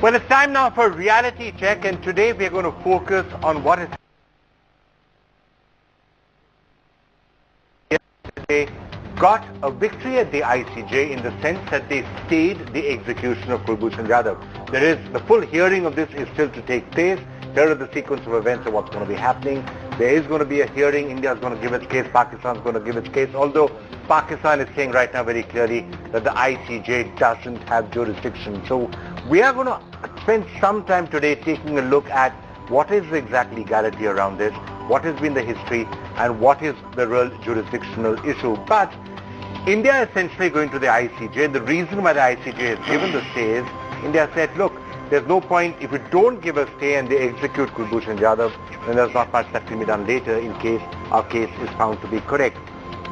Well, it's time now for a reality check, and today we're going to focus on what is yesterday got a victory at the ICJ in the sense that they stayed the execution of Kulbhushan Jadhav. The full hearing of this is still to take place. Here are the sequence of events of what's going to be happening. There is going to be a hearing. India is going to give its case. Pakistan is going to give its case. Although Pakistan is saying right now very clearly that the ICJ doesn't have jurisdiction. So we are going to spend some time today taking a look at what is the exact legality around this, what has been the history, and what is the real jurisdictional issue. But India is essentially going to the ICJ. The reason why the ICJ has given the stay is India said, look, there's no point if you don't give a stay and they execute Kulbhushan Jadhav, then there's not much that can be done later in case our case is found to be correct.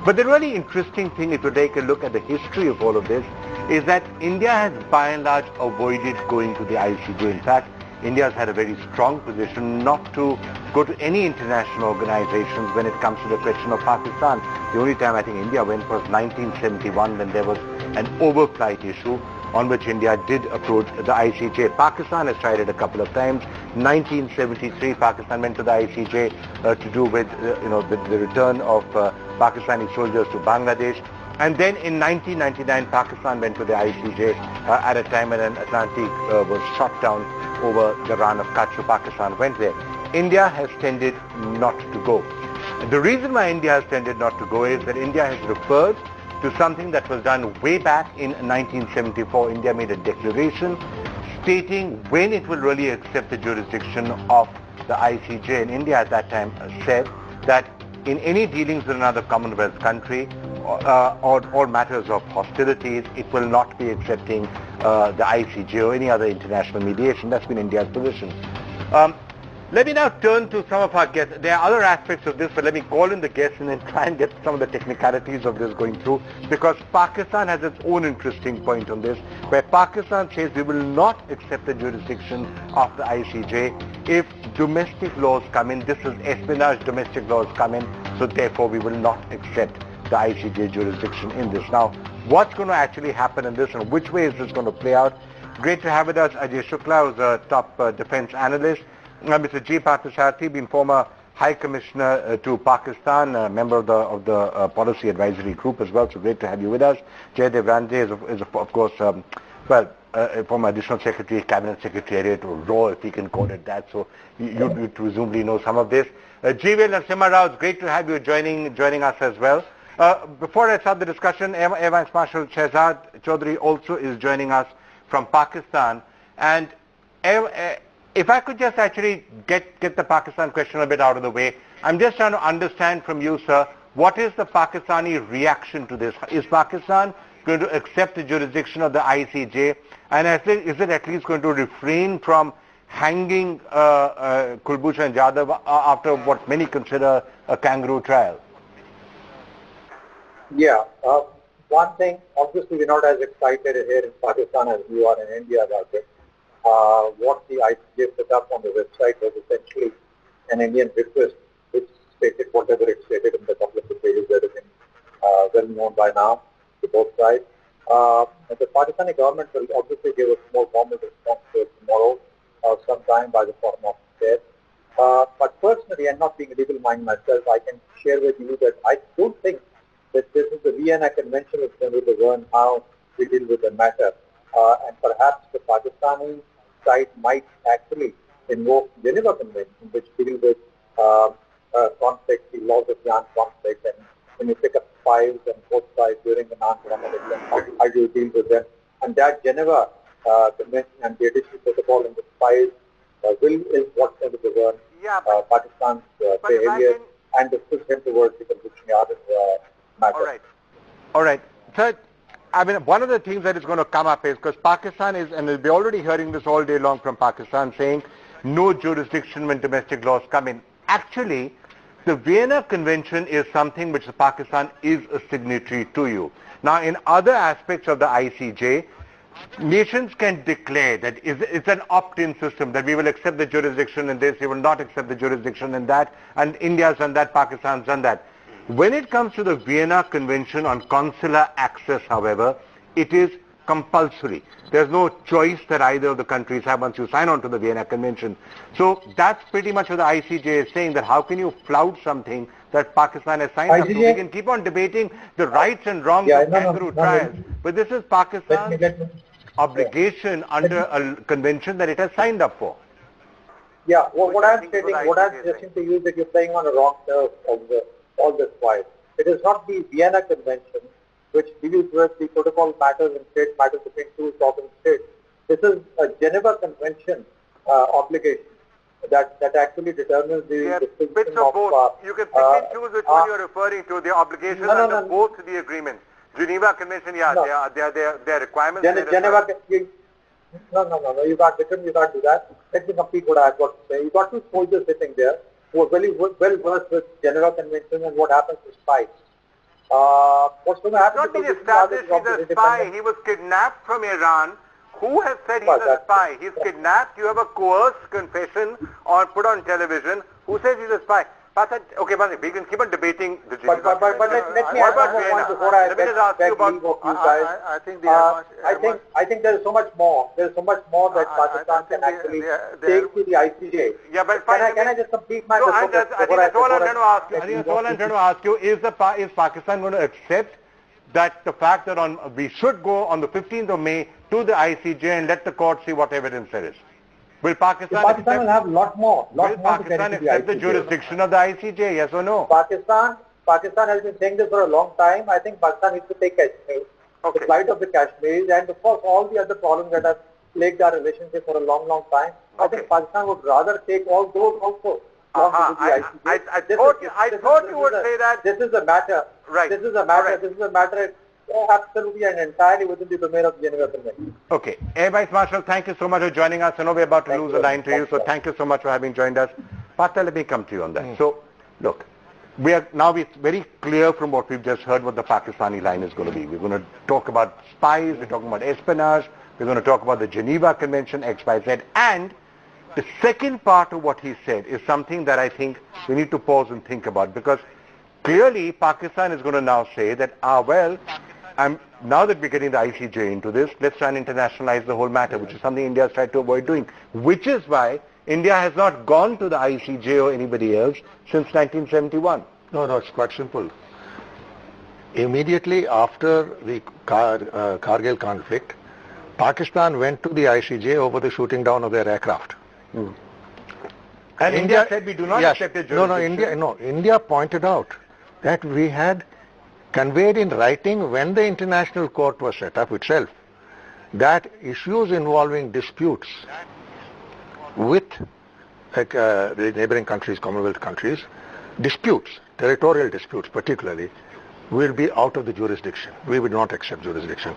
But the really interesting thing, if you take a look at the history of all of this, is that India has by and large avoided going to the ICJ. In fact, India has had a very strong position not to go to any international organizations when it comes to the question of Pakistan. The only time I think India went was 1971 when there was an overflight issue on which India did approach the ICJ. Pakistan has tried it a couple of times. 1973, Pakistan went to the ICJ to do with the return of Pakistani soldiers to Bangladesh. And then in 1999, Pakistan went to the ICJ at a time when an Atlantic was shot down over the run of Kutch. Pakistan went there. India has tended not to go. And the reason why India has tended not to go is that India has referred to something that was done way back in 1974. India made a declaration stating when it will really accept the jurisdiction of the ICJ. And India at that time said that in any dealings with another Commonwealth country or matters of hostilities, it will not be accepting the ICJ or any other international mediation. That's been India's position. Let me now turn to some of our guests. There are other aspects of this, but let me call in the guests and then try and get some of the technicalities of this going through, because Pakistan has its own interesting point on this, where Pakistan says we will not accept the jurisdiction of the ICJ if domestic laws come in. This is espionage, domestic laws come in, so therefore we will not accept the ICJ jurisdiction in this. Now, what's going to actually happen in this and which way is this going to play out? Great to have with us Ajay Shukla, who's a top defense analyst. Mr. G Parthasarathy, been former High Commissioner to Pakistan, a member of the Policy Advisory Group as well, so great to have you with us. Jaydev Ranje is of course, former Additional Secretary, Cabinet Secretariat, or RAW, if you can call it that, so you presumably know some of this. G.V. Narasimha Rao, it's great to have you joining us as well. Before I start the discussion, Air Vice Marshal Shehzad Chaudhary also is joining us from Pakistan. And if I could just actually get the Pakistan question a bit out of the way, I'm just trying to understand from you, sir, what is the Pakistani reaction to this? Is Pakistan going to accept the jurisdiction of the ICJ? And is it at least going to refrain from hanging Kulbhushan Jadhav after what many consider a kangaroo trial? Yeah. One thing, obviously we're not as excited here in Pakistan as you are in India about it. What the ICJ set up on the website was essentially an Indian request which stated whatever it stated in the couple of pages that has been well known by now to both sides. The Pakistani government will obviously give a more formal response to it tomorrow, sometime by the Foreign Office there. But personally, and not being a legal mind myself, I can share with you that I don't think that this is the Vienna Convention which is going to govern how we deal with the matter. And perhaps the Pakistani side might actually invoke Geneva Convention, which deals with conflict, the laws of the armed conflict, and when you pick up spies and both sides during the non-conflict, how do you deal with them? And that Geneva Convention and the additional protocol in the spies is what's going to govern Pakistan's behavior and the push them towards the Kulbhushan Jadhav matter. All right. Third, I mean, one of the things that is going to come up is, because Pakistan is, and we'll be already hearing this all day long from Pakistan, saying no jurisdiction when domestic laws come in. Actually, the Vienna Convention is something which Pakistan is a signatory to you. Now, in other aspects of the ICJ, nations can declare that it's an opt-in system, that we will accept the jurisdiction in this, we will not accept the jurisdiction in that, and India's done that, Pakistan's done that. When it comes to the Vienna Convention on consular access, however, it is compulsory. There's no choice that either of the countries have once you sign on to the Vienna Convention. So that's pretty much what the ICJ is saying, that how can you flout something that Pakistan has signed up to? We can keep on debating the rights and wrongs of kangaroo trials, but this is Pakistan's obligation under a convention that it has signed up for. Yeah, well, what I'm suggesting to you is that you're playing on a wrong turf of all this while. It is not the Vienna Convention which deals with the protocol matters and state matters between two sovereign states. This is a Geneva Convention obligation that actually determines the bits of both. You can pick and choose which one you're referring to. The obligations under both the agreements. Geneva Convention, yeah, there are requirements. Geneva. No, you can't do that. Let me complete what I have got to say. You've got two soldiers sitting there who are very well versed with Geneva Convention and what happens to spies. What's going to happen? Not been established he's a spy. He was kidnapped from Iran. Who has said he's a spy? He's kidnapped. You have a coerced confession or put on television. Who says he's a spy? Okay, we can keep on debating the Geneva Convention. But let me ask one point before I leave you guys. I think there is so much more. There is so much more that Pakistan can actually take to the ICJ. Yeah, but can I just complete my? I think that's all I'm trying to ask you. Is Pakistan going to accept that the fact that we should go on the 15th of May to the ICJ and let the court see what evidence there is? Will Pakistan will have a lot more. Will Pakistan accept the jurisdiction of the ICJ, yes or no? Pakistan has been saying this for a long time. I think Pakistan needs to take Kashmir, the plight of the Kashmiris, and of course all the other problems that have plagued our relationship for a long, long time. I think Pakistan would rather take all those also. I thought you would say that. This is a matter. Right. This is a matter. Absolutely and entirely within the domain of the Geneva Convention. Okay. Air Vice Marshal, thank you so much for joining us. I know we're about to lose a line to you, so thank you so much for having joined us. Partha, let me come to you on that. So, look, it's very clear from what we've just heard what the Pakistani line is going to be. We're going to talk about spies, we're talking about espionage, we're going to talk about the Geneva Convention, X, Y, Z, and the second part of what he said is something that I think we need to pause and think about, because clearly Pakistan is going to now say that, now that we're getting the ICJ into this, let's try and internationalize the whole matter, which is something India has tried to avoid doing, which is why India has not gone to the ICJ or anybody else since 1971. No, it's quite simple. Immediately after the Kargil conflict, Pakistan went to the ICJ over the shooting down of their aircraft. And India said we do not accept the jurisdiction. India pointed out that we had conveyed in writing when the International Court was set up itself that issues involving disputes with the neighboring countries, Commonwealth countries, territorial disputes particularly, will be out of the jurisdiction. We would not accept jurisdiction.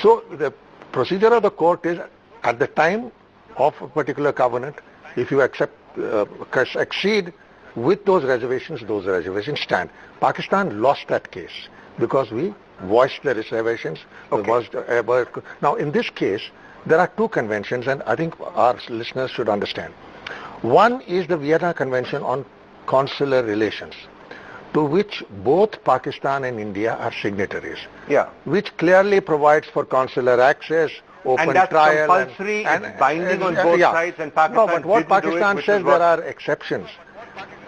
So the procedure of the court is, at the time of a particular covenant, if you accede with those reservations stand. Pakistan lost that case because we voiced the reservations. Now in this case, there are two conventions, and I think our listeners should understand. One is the Vienna Convention on Consular Relations, to which both Pakistan and India are signatories, which clearly provides for consular access, open and that's trial, compulsory and binding on both sides, and Pakistan but what Pakistan says, there are exceptions.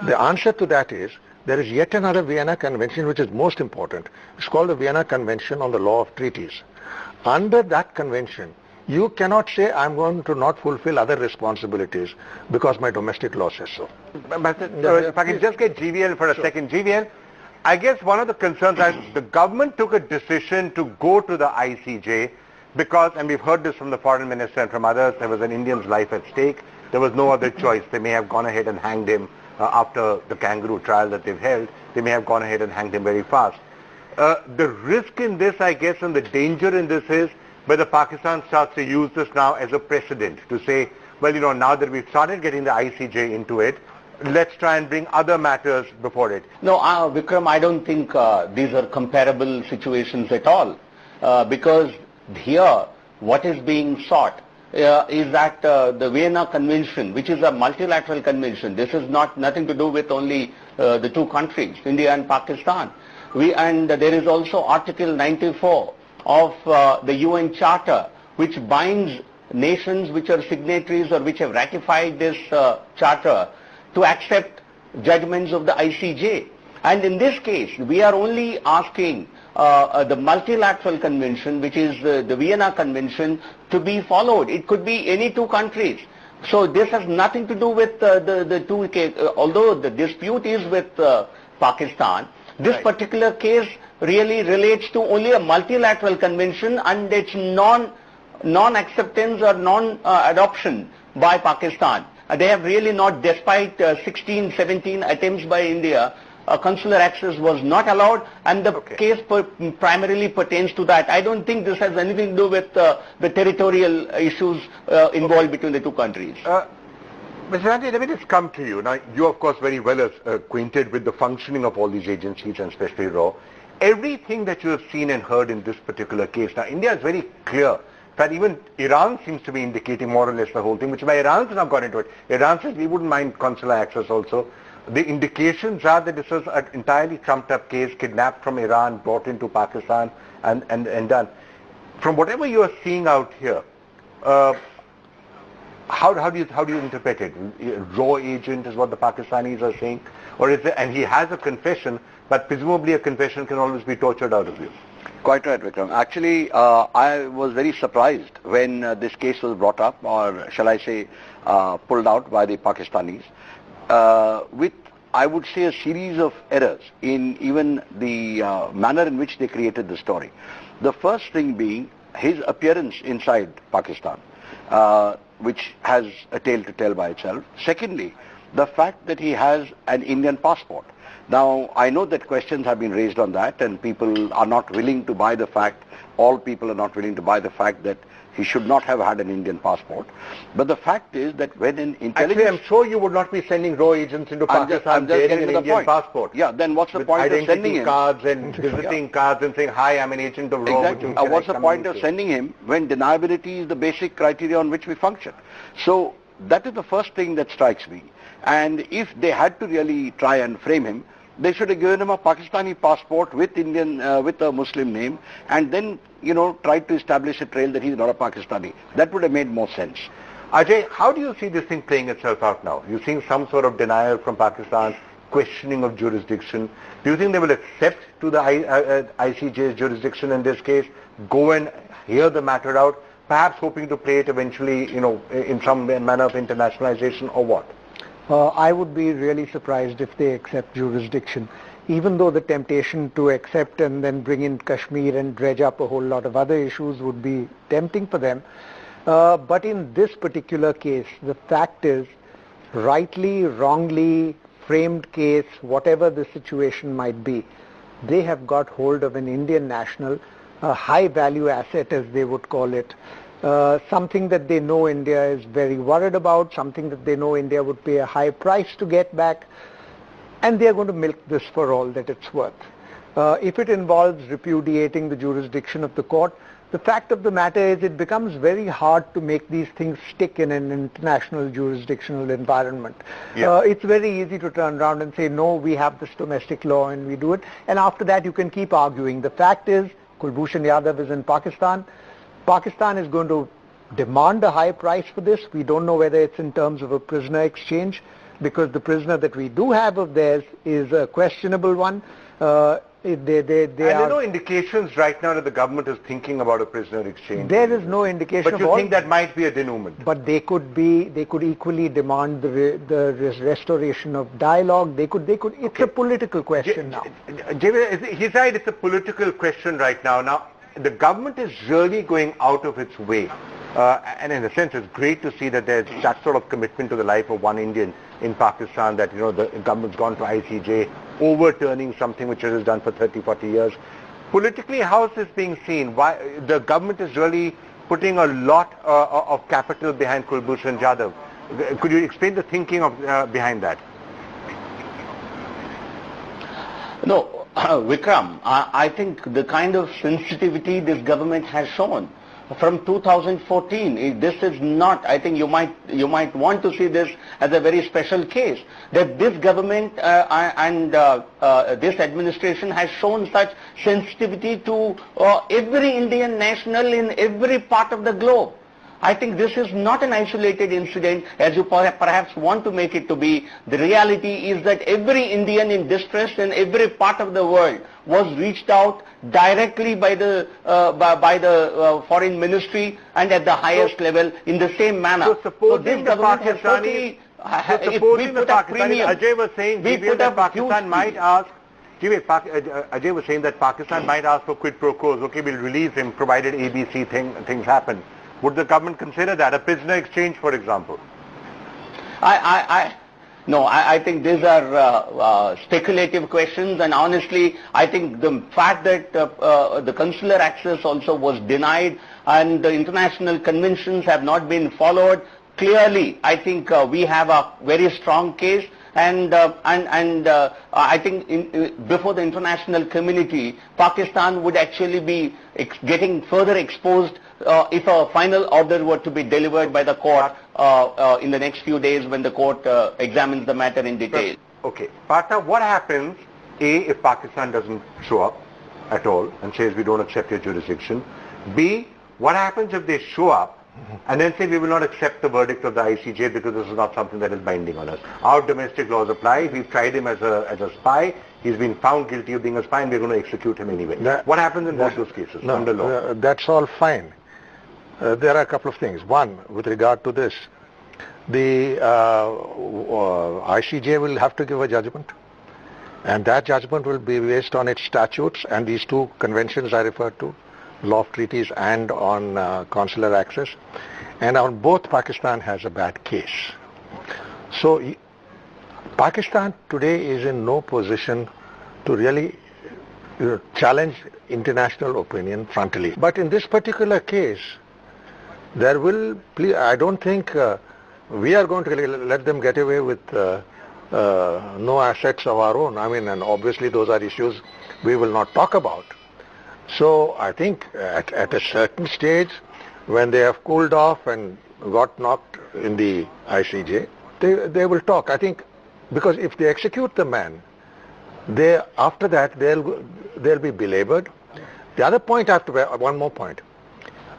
The answer to that is, there is yet another Vienna Convention which is most important. It's called the Vienna Convention on the Law of Treaties. Under that convention, you cannot say, I'm going to not fulfill other responsibilities because my domestic law says so. If I can just get GVL for a second. GVL, I guess one of the concerns is the government took a decision to go to the ICJ because, and we've heard this from the foreign minister and from others, there was an Indian's life at stake. There was no other choice. They may have gone ahead and hanged him after the kangaroo trial that they've held. They may have gone ahead and hanged him very fast. The risk in this, I guess, and the danger in this is whether Pakistan starts to use this now as a precedent to say, well, now that we've started getting the ICJ into it, let's try and bring other matters before it. No, Vikram, I don't think these are comparable situations at all, because here what is being sought is that the Vienna Convention, which is a multilateral convention, this is nothing to do with only the two countries, India and Pakistan. And there is also Article 94 of the UN Charter, which binds nations which are signatories or which have ratified this charter to accept judgments of the ICJ. And in this case, we are only asking the multilateral convention, which is the Vienna Convention, to be followed. It could be any two countries. So this has nothing to do with the two cases. Although the dispute is with Pakistan, this particular case really relates to only a multilateral convention and its non-acceptance or non-adoption by Pakistan. They have really not, despite 16, 17 attempts by India, consular access was not allowed, and the case primarily pertains to that. I don't think this has anything to do with the territorial issues involved between the two countries. Mr. Gandhi, let me just come to you. Now, you of course very well acquainted with the functioning of all these agencies, and especially RAW. Everything that you have seen and heard in this particular case, now India is very clear that even Iran seems to be indicating more or less the whole thing, which is why Iran's not got into it. Iran says we wouldn't mind consular access also. The indications are that this was an entirely trumped up case, kidnapped from Iran, brought into Pakistan and done. From whatever you are seeing out here, how do you interpret it? Raw agent is what the Pakistanis are saying? Or is it, and he has a confession, but presumably a confession can always be tortured out of you. Quite right, Vikram. Actually, I was very surprised when this case was brought up, or shall I say, pulled out by the Pakistanis, with, I would say, a series of errors in even the manner in which they created the story. The first thing being his appearance inside Pakistan, which has a tale to tell by itself. Secondly, the fact that he has an Indian passport. Now, I know that questions have been raised on that, and people are not willing to buy the fact, all people are not willing to buy the fact that he should not have had an Indian passport. But the fact is that when an intelligence... Actually, I'm sure you would not be sending raw agents into Pakistan bearing an Indian passport. Yeah, then what's the point of sending him? Cards and visiting cards and saying, hi, I'm an agent of raw. Exactly. What's the point of sending him when deniability is the basic criteria on which we function? So that is the first thing that strikes me. And if they had to really try and frame him, they should have given him a Pakistani passport with with a Muslim name, and then, tried to establish a trail that he's not a Pakistani. That would have made more sense. Ajay, how do you see this thing playing itself out now? You're seeing some sort of denial from Pakistan, questioning of jurisdiction. Do you think they will accept to the ICJ's jurisdiction in this case, go and hear the matter out, perhaps hoping to play it eventually, in some manner of internationalization, or what? I would be really surprised if they accept jurisdiction, even though the temptation to accept and then bring in Kashmir and dredge up a whole lot of other issues would be tempting for them. But in this particular case, the fact is, rightly, wrongly framed case, whatever the situation might be, they have got hold of an Indian national, a high value asset as they would call it. Something that they know India is very worried about, something that they know India would pay a high price to get back, and they are going to milk this for all that it's worth. If it involves repudiating the jurisdiction of the court, the fact of the matter is it becomes very hard to make these things stick in an international jurisdictional environment. Yeah. It's very easy to turn around and say, no, we have this domestic law and we do it, and after that you can keep arguing. The fact is, Kulbhushan Jadhav is in Pakistan. Pakistan is going to demand a high price for this. We don't know whether it's in terms of a prisoner exchange, because the prisoner that we do have of theirs is a questionable one. There are no indications right now that the government is thinking about a prisoner exchange. There is no indication. But you think that might be a denouement? But they could equally demand the restoration of dialogue. It's a political question now. He's right, it's a political question right now. Now, the government is really going out of its way. And in a sense, it's great to see that there's that sort of commitment to the life of one Indian in Pakistan, that, the government's gone to ICJ, overturning something which it has done for 30, 40 years. Politically, how is this being seen? Why the government is really putting a lot of capital behind Kulbhushan Jadhav? Could you explain the thinking behind that? No, Vikram, I think the kind of sensitivity this government has shown from 2014. This is not, I think you might want to see this as a very special case, that this government and this administration has shown such sensitivity to every Indian national in every part of the globe. I think this is not an isolated incident as you perhaps want to make it to be. The reality is that every Indian in distress in every part of the world was reached out directly by the foreign ministry and at the highest level in the same manner. So this government has totally, supposing the Pakistani, Ajay was saying that Pakistan might ask, Ajay was saying that Pakistan might ask for quid pro quos. Okay, we'll release him provided ABC things happen. Would the government consider that a prisoner exchange, for example? No, I think these are speculative questions, and honestly, I think the fact that the consular access also was denied and the international conventions have not been followed, clearly, I think we have a very strong case. And I think before the international community, Pakistan would actually be getting further exposed if a final order were to be delivered by the court in the next few days when the court examines the matter in detail. Okay. Partha, what happens, A, if Pakistan doesn't show up at all and says we don't accept your jurisdiction? B, what happens if they show up and then say we will not accept the verdict of the ICJ because this is not something that is binding on us? Our domestic laws apply. We've tried him as a spy. He's been found guilty of being a spy and we're going to execute him anyway. What happens in both those cases under law? That's all fine. There are a couple of things. One, with regard to this, the ICJ will have to give a judgment, and that judgment will be based on its statutes and these two conventions I referred to, law of treaties and on consular access, and on both Pakistan has a bad case. So Pakistan today is in no position to really challenge international opinion frontally. But in this particular case, there will, I don't think we are going to let them get away with no assets of our own. I mean, and obviously those are issues we will not talk about. So I think at a certain stage, when they have cooled off and got knocked in the ICJ, they will talk. I think because if they execute the man, after that they'll be belabored. The other point, one more point.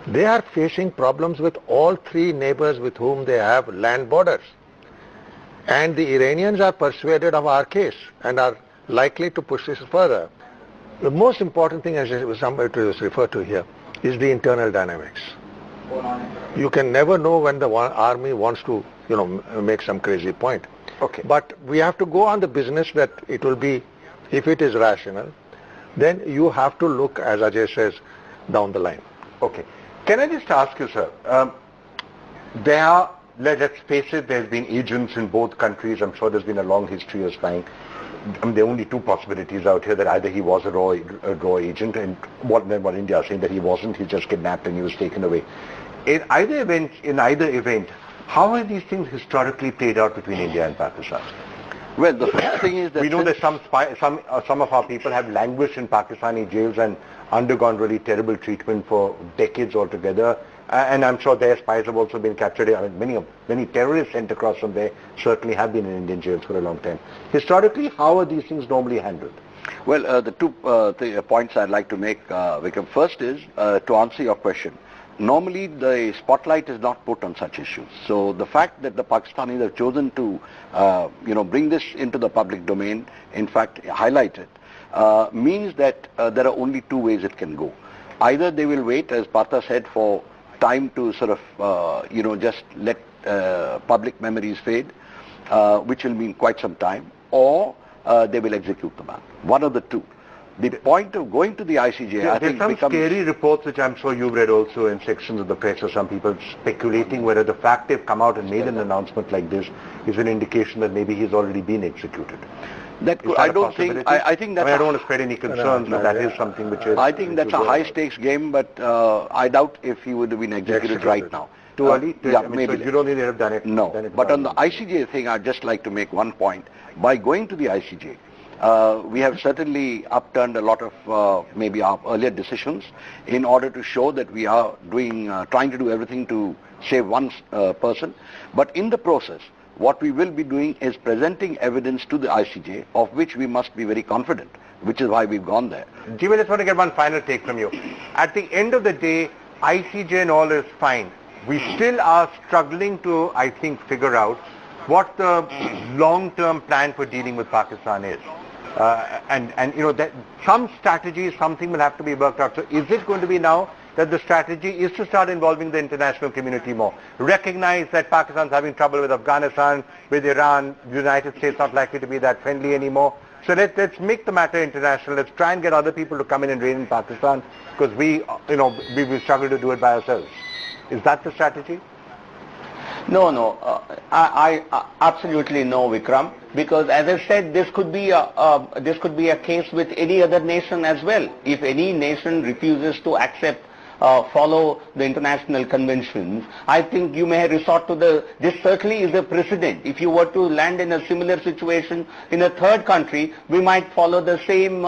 They are facing problems with all three neighbors with whom they have land borders. And the Iranians are persuaded of our case and are likely to push this further. The most important thing, as somebody was referred to here, is the internal dynamics. You can never know when the army wants to, make some crazy point. Okay. But we have to go on the business that it will be, if it is rational, then you have to look, as Ajay says, down the line. Okay. Can I just ask you, sir, let's face it, there's been agents in both countries. I'm sure there's been a long history of spying. I mean, there are only two possibilities out here, that either he was a raw agent, and what India is saying that he wasn't, he just kidnapped and he was taken away. In either event, how have these things historically played out between India and Pakistan? Well, the first thing is that we know that some of our people have languished in Pakistani jails and undergone really terrible treatment for decades altogether. And I'm sure their spies have also been captured. I mean, many terrorists sent across from there certainly have been in Indian jails for a long time. Historically, how are these things normally handled? Well, the two points I'd like to make, Vikram. First is, to answer your question, normally the spotlight is not put on such issues. So the fact that the Pakistanis have chosen to, bring this into the public domain, in fact, highlight it, means that there are only two ways it can go. Either they will wait, as Partha said, for time to sort of, just let public memories fade, which will mean quite some time, or they will execute the man. One of the two. The point of going to the ICJ, I think, becomes... There's some scary reports, which I'm sure you've read also in sections of the press, or some people speculating whether the fact they've come out and made an announcement like this is an indication that maybe he's already been executed. I don't think. I think that's. I don't want to spread any concerns, but that is something which is. I think that's a high-stakes game, but I doubt if he would have been executed right now. Too early? Maybe. So you don't think they have done it? No. But on the ICJ thing, I'd just like to make one point. By going to the ICJ, We have certainly upturned a lot of maybe our earlier decisions in order to show that we are doing, trying to do everything to save one person. But in the process, what we will be doing is presenting evidence to the ICJ, of which we must be very confident, which is why we've gone there. G, I just want to get one final take from you. At the end of the day, ICJ and all is fine. We still are struggling to, I think, figure out what the long-term plan for dealing with Pakistan is. And you know, that some strategy, something will have to be worked out. So is it going to be now that the strategy is to start involving the international community more? Recognize that Pakistan's having trouble with Afghanistan, with Iran, the United States not likely to be that friendly anymore. So let's make the matter international. Let's try and get other people to come in and reign in Pakistan, because we will struggle to do it by ourselves. Is that the strategy? No, I absolutely no, Vikram, because as I said, this could be a case with any other nation as well. If any nation refuses to accept, follow the international conventions, I think you may resort to this certainly is a precedent. If you were to land in a similar situation in a third country, we might follow the same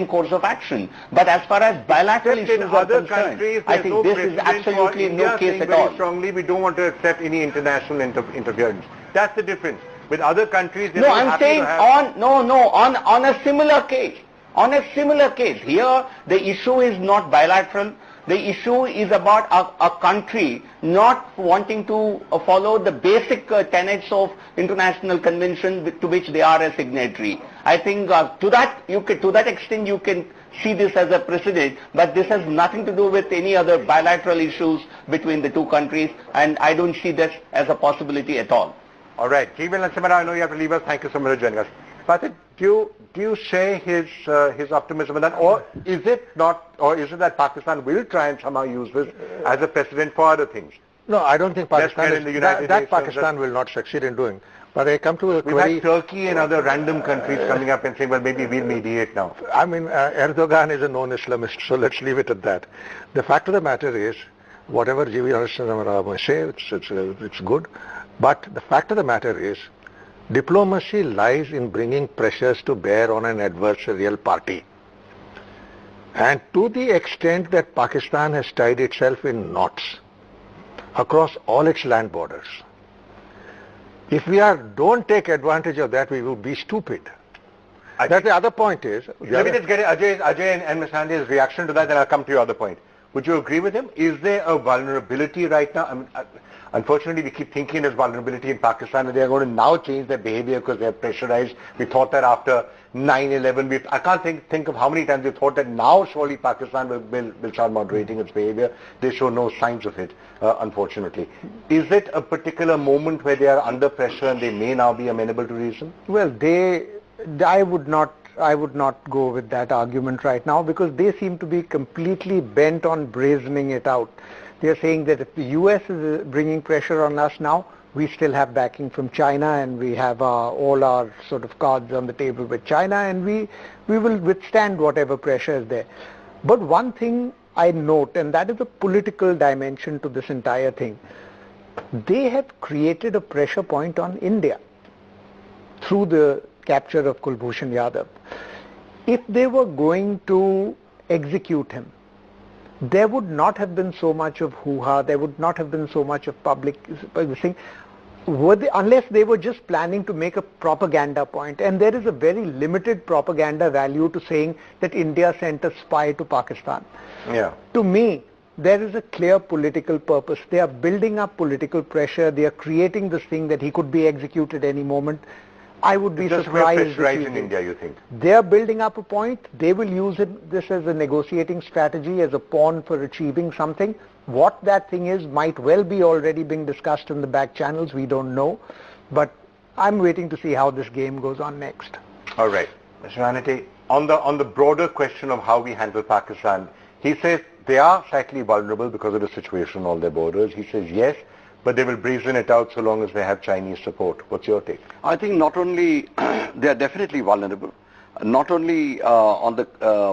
course of action. But as far as bilateral issues are concerned, I think this is absolutely no case at all. Very strongly, we don't want to accept any international interference. That's the difference. With other countries, no, I'm saying on a similar case. On a similar case, here the issue is not bilateral. The issue is about a country not wanting to follow the basic tenets of international convention to which they are a signatory. I think to that extent you can see this as a precedent, but this has nothing to do with any other bilateral issues between the two countries, and I don't see this as a possibility at all. All right, Keval and Samara, I know you have to leave us. Thank you so much for joining us. Patrick, do you share his optimism in that, or is it not, or is it that Pakistan will try and somehow use this as a precedent for other things? No, I don't think Pakistan Pakistan will not succeed in doing. But I come to a query. We've had Turkey and other random countries coming up and saying, well, maybe we'll mediate now. I mean, Erdogan is a known Islamist, so let's leave it at that. The fact of the matter is, whatever G Parthasarathy may say, it's good. But the fact of the matter is, diplomacy lies in bringing pressures to bear on an adversarial party. And to the extent that Pakistan has tied itself in knots across all its land borders, if we don't take advantage of that, we will be stupid. That's the other point is. Let me just get Ajay and Ms. Hande's reaction to that, then I'll come to your other point. Would you agree with him? Is there a vulnerability right now? I mean, unfortunately, we keep thinking there's vulnerability in Pakistan, and they're going to now change their behavior because they're pressurized. We thought that after 9/11. I can't think of how many times we thought that now surely Pakistan will start moderating its behavior. They show no signs of it, unfortunately. Is it a particular moment where they are under pressure and they may now be amenable to reason? Well, I would not go with that argument right now, because they seem to be completely bent on brazening it out. They are saying that if the US is bringing pressure on us now, we still have backing from China, and we have all our sort of cards on the table with China, and we will withstand whatever pressure is there. But one thing I note, and that is a political dimension to this entire thing. They have created a pressure point on India through the capture of Kulbhushan Jadhav. If they were going to execute him, there would not have been so much of hoo-ha, there would not have been so much of public thing, unless they were just planning to make a propaganda point. And there is a very limited propaganda value to saying that India sent a spy to Pakistan. Yeah. To me, there is a clear political purpose. They are building up political pressure. They are creating this thing that he could be executed any moment. I would be surprised. In India, you think? They are building up a point. They will use this as a negotiating strategy, as a pawn for achieving something. What that thing is might well be already being discussed in the back channels. We don't know. But I'm waiting to see how this game goes on next. All right. Mr. Hanete, on the broader question of how we handle Pakistan, he says they are slightly vulnerable because of the situation on all their borders. He says yes, but they will brazen it out so long as they have Chinese support. What's your take? I think not only they are definitely vulnerable, not only on the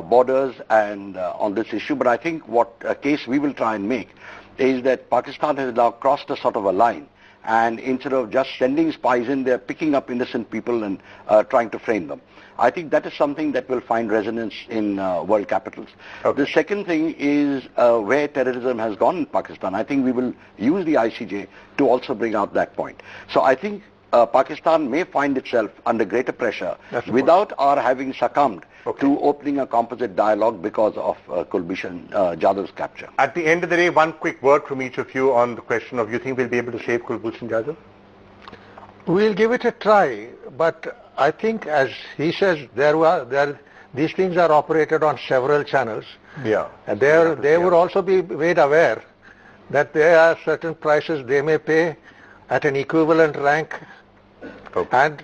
borders and on this issue, but I think what case we will try and make is that Pakistan has now crossed a sort of a line, and instead of just sending spies in, they're picking up innocent people and trying to frame them. I think that is something that will find resonance in world capitals. Okay. The second thing is where terrorism has gone in Pakistan. I think we will use the ICJ to also bring out that point. So I think Pakistan may find itself under greater pressure without our having succumbed to opening a composite dialogue because of Kulbhushan Jadhav's capture. At the end of the day, one quick word from each of you on the question of, you think we'll be able to save Kulbhushan Jadhav? We'll give it a try, but I think, as he says, these things are operated on several channels. Yeah. And they would also be made aware that there are certain prices they may pay at an equivalent rank. Okay. And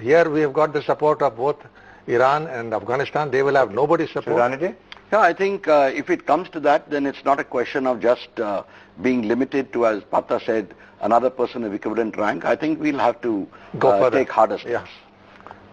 here we have got the support of both Iran and Afghanistan. They will have nobody's support. Yeah, I think if it comes to that, then it's not a question of just being limited to, as Partha said, another person of equivalent rank. I think we'll have to take harder steps.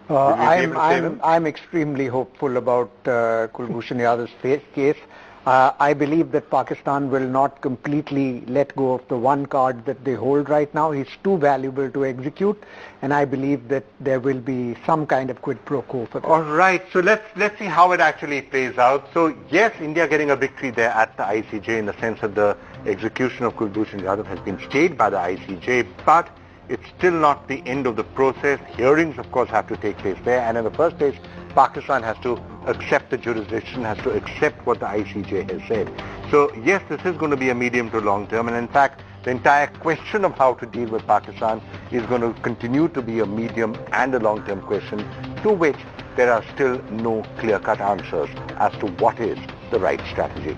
I'm extremely hopeful about Kulbhushan Jadhav's case. I believe that Pakistan will not completely let go of the one card that they hold right now. He's too valuable to execute, and I believe that there will be some kind of quid pro quo for that. All right, so let's see how it actually plays out. So yes, India getting a victory there at the ICJ in the sense that the execution of Kulbhushan Jadhav has been stayed by the ICJ, but it's still not the end of the process. Hearings, of course, have to take place there, and in the first place, Pakistan has to accept the jurisdiction, has to accept what the ICJ has said. So yes, this is going to be a medium to long term, and in fact, the entire question of how to deal with Pakistan is going to continue to be a medium and a long term question, to which there are still no clear-cut answers as to what is the right strategy.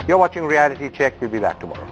You're watching Reality Check. We'll be back tomorrow.